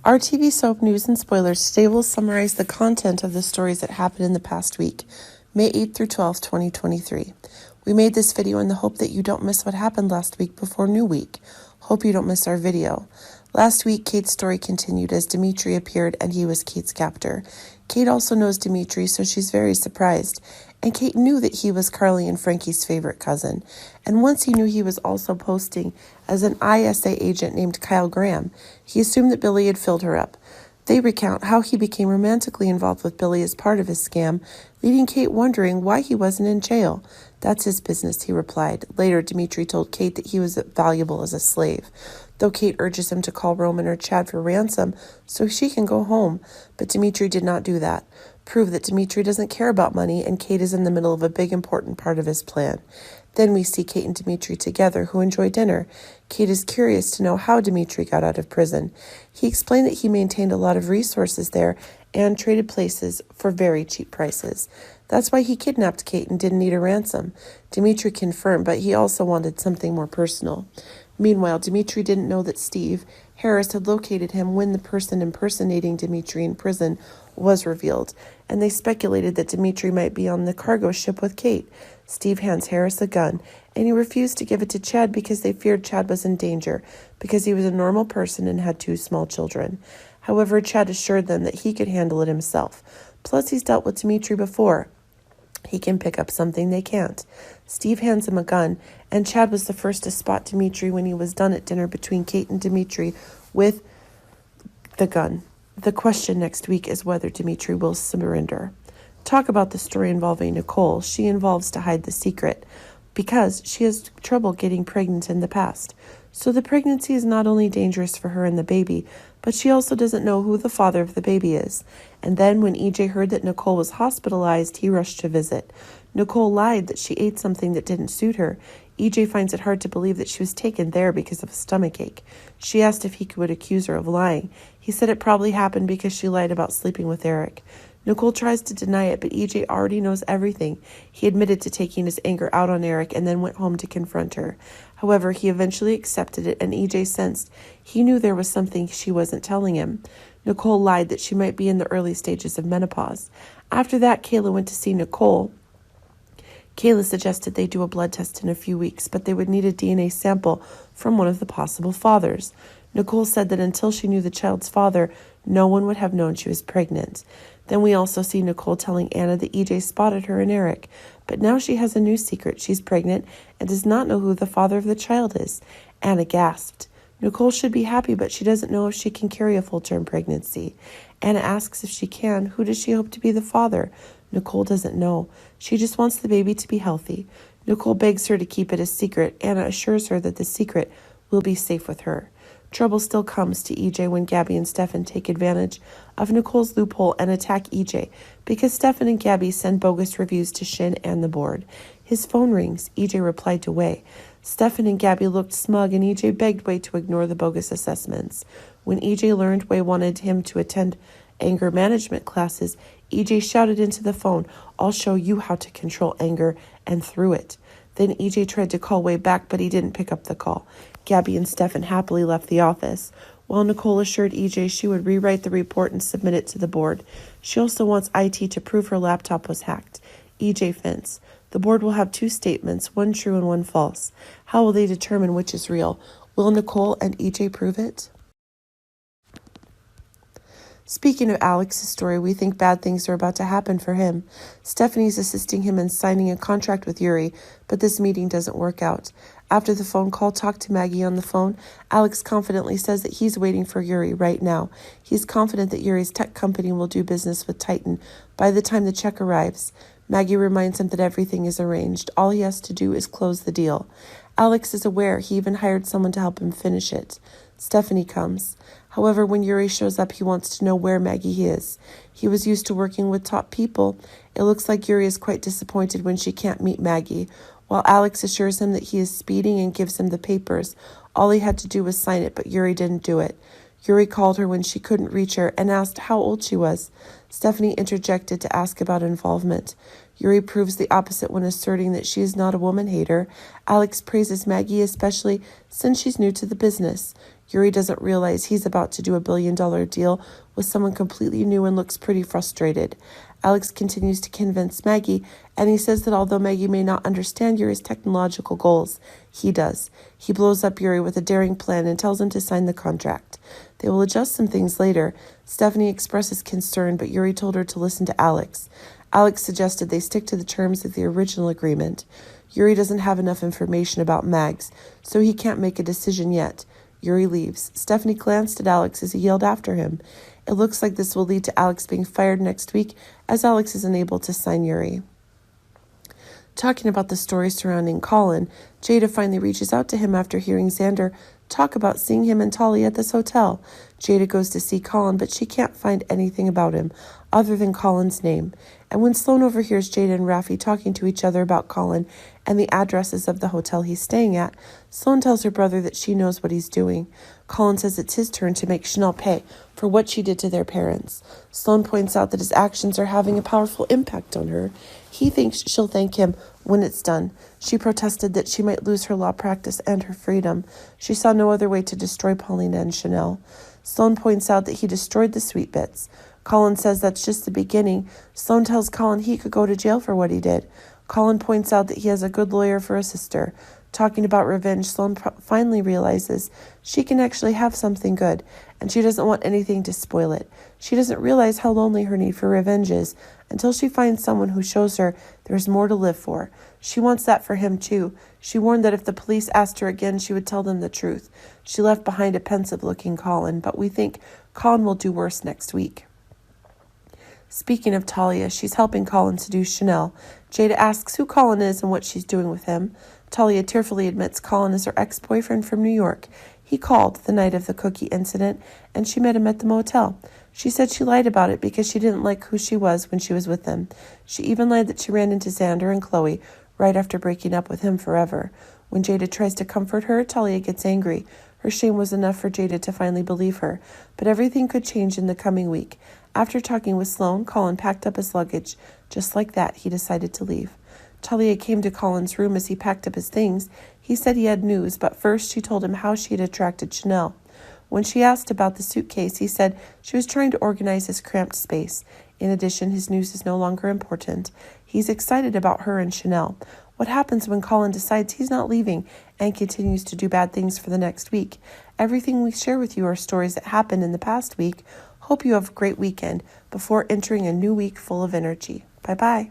Our TV soap news and spoilers today will summarize the content of the stories that happened in the past week, May 8th through 12th, 2023. We made this video in the hope that you don't miss what happened last week before New Week. Hope you don't miss our video. Last week, Kate's story continued as Dimitri appeared and he was Kate's captor. Kate also knows Dimitri, so she's very surprised. And Kate knew that he was Carly and Frankie's favorite cousin. And once he knew he was also posting as an ISA agent named Kyle Graham, he assumed that Billy had filled her up. They recount how he became romantically involved with Billy as part of his scam, leaving Kate wondering why he wasn't in jail. That's his business, he replied. Later, Dimitri told Kate that he was valuable as a slave, though Kate urges him to call Roman or Chad for ransom so she can go home. But Dimitri did not do that. Prove that Dimitri doesn't care about money, and Kate is in the middle of a big important part of his plan. Then we see Kate and Dimitri together, who enjoy dinner. Kate is curious to know how Dimitri got out of prison. He explained that he maintained a lot of resources there and traded places for very cheap prices. That's why he kidnapped Kate and didn't need a ransom. Dimitri confirmed, but he also wanted something more personal. Meanwhile, Dimitri didn't know that Steve Harris had located him when the person impersonating Dimitri in prison was revealed, and they speculated that Dimitri might be on the cargo ship with Kate. Steve hands Harris a gun, and he refused to give it to Chad because they feared Chad was in danger, because he was a normal person and had 2 small children. However, Chad assured them that he could handle it himself. Plus, he's dealt with Dimitri before. He can pick up something they can't. Steve hands him a gun, and Chad was the first to spot Dimitri when he was done at dinner between Kate and Dimitri with the gun. The question next week is whether Dimitri will surrender. Talk about the story involving Nicole. She involves to hide the secret because she has trouble getting pregnant in the past. So the pregnancy is not only dangerous for her and the baby, but she also doesn't know who the father of the baby is. And then when EJ heard that Nicole was hospitalized, he rushed to visit. Nicole lied that she ate something that didn't suit her. EJ finds it hard to believe that she was taken there because of a stomachache. She asked if he would accuse her of lying. He said it probably happened because she lied about sleeping with Eric. Nicole tries to deny it, but EJ already knows everything. He admitted to taking his anger out on Eric and then went home to confront her. However, he eventually accepted it, and EJ sensed he knew there was something she wasn't telling him. Nicole lied that she might be in the early stages of menopause. After that, Kayla went to see Nicole. Kayla suggested they do a blood test in a few weeks, but they would need a DNA sample from one of the possible fathers. Nicole said that until she knew the child's father, no one would have known she was pregnant. Then we also see Nicole telling Anna that EJ spotted her and Eric. But now she has a new secret. She's pregnant and does not know who the father of the child is. Anna gasped. Nicole should be happy, but she doesn't know if she can carry a full-term pregnancy. Anna asks if she can. Who does she hope to be the father? Nicole doesn't know. She just wants the baby to be healthy. Nicole begs her to keep it a secret. Anna assures her that the secret will be safe with her. Trouble still comes to EJ when Gabby and Stefan take advantage of Nicole's loophole and attack EJ because Stefan and Gabby send bogus reviews to Shin and the board. His phone rings. EJ replied to Wei. Stefan and Gabby looked smug, and EJ begged Wei to ignore the bogus assessments. When EJ learned Wei wanted him to attend anger management classes, EJ shouted into the phone, "I'll show you how to control anger," and threw it. Then EJ tried to call Wei back, but he didn't pick up the call. Gabby and Stefan happily left the office, while Nicole assured EJ she would rewrite the report and submit it to the board. She also wants IT to prove her laptop was hacked. EJ fence. The board will have 2 statements, one true and one false. How will they determine which is real? Will Nicole and EJ prove it? Speaking of Alex's story, we think bad things are about to happen for him. Stephanie's assisting him in signing a contract with Yuri, but this meeting doesn't work out. After the phone call talk to Maggie on the phone, Alex confidently says that he's waiting for Yuri right now. He's confident that Yuri's tech company will do business with Titan by the time the check arrives. Maggie reminds him that everything is arranged. All he has to do is close the deal. Alex is aware he even hired someone to help him finish it. Stephanie comes. However, when Yuri shows up, he wants to know where Maggie is. He was used to working with top people. It looks like Yuri is quite disappointed when she can't meet Maggie. While Alex assures him that he is speeding and gives him the papers, all he had to do was sign it, but Yuri didn't do it. Yuri called her when she couldn't reach her and asked how old she was. Stephanie interjected to ask about involvement. Yuri proves the opposite when asserting that she is not a woman hater. Alex praises Maggie, especially since she's new to the business. Yuri doesn't realize he's about to do a $1 billion deal with someone completely new and looks pretty frustrated. Alex continues to convince Maggie, and he says that although Maggie may not understand Yuri's technological goals, he does. He blows up Yuri with a daring plan and tells him to sign the contract. They will adjust some things later. Stephanie expresses concern, but Yuri told her to listen to Alex. Alex suggested they stick to the terms of the original agreement. Yuri doesn't have enough information about Mags, so he can't make a decision yet. Yuri leaves. Stephanie glanced at Alex as he yelled after him. It looks like this will lead to Alex being fired next week, as Alex is unable to sign Yuri. Talking about the story surrounding Colin, Jada finally reaches out to him after hearing Xander talk about seeing him and Talia at this hotel. Jada goes to see Colin, but she can't find anything about him other than Colin's name. And when Sloan overhears Jada and Raffi talking to each other about Colin and the addresses of the hotel he's staying at, Sloan tells her brother that she knows what he's doing. Colin says it's his turn to make Chanel pay for what she did to their parents. Sloan points out that his actions are having a powerful impact on her. He thinks she'll thank him when it's done. She protested that she might lose her law practice and her freedom. She saw no other way to destroy Paulina and Chanel. Sloan points out that he destroyed the sweet bits. Colin says that's just the beginning. Sloan tells Colin he could go to jail for what he did. Colin points out that he has a good lawyer for a sister. Talking about revenge, Sloan finally realizes she can actually have something good, and she doesn't want anything to spoil it. She doesn't realize how lonely her need for revenge is until she finds someone who shows her there's more to live for. She wants that for him, too. She warned that if the police asked her again, she would tell them the truth. She left behind a pensive-looking Colin, but we think Colin will do worse next week. Speaking of Talia, she's helping Colin seduce Chanel. Jada asks who Colin is and what she's doing with him. Talia tearfully admits Colin is her ex-boyfriend from New York. He called the night of the cookie incident, and she met him at the motel. She said she lied about it because she didn't like who she was when she was with him. She even lied that she ran into Xander and Chloe right after breaking up with him forever. When Jada tries to comfort her, Talia gets angry. Her shame was enough for Jada to finally believe her, but everything could change in the coming week. After talking with Sloan, Colin packed up his luggage. Just like that, he decided to leave. Talia came to Colin's room as he packed up his things. He said he had news, but first she told him how she had attracted Chanel. When she asked about the suitcase, he said she was trying to organize his cramped space. In addition, his news is no longer important. He's excited about her and Chanel. What happens when Colin decides he's not leaving and continues to do bad things for the next week? Everything we share with you are stories that happened in the past week. Hope you have a great weekend before entering a new week full of energy. Bye-bye.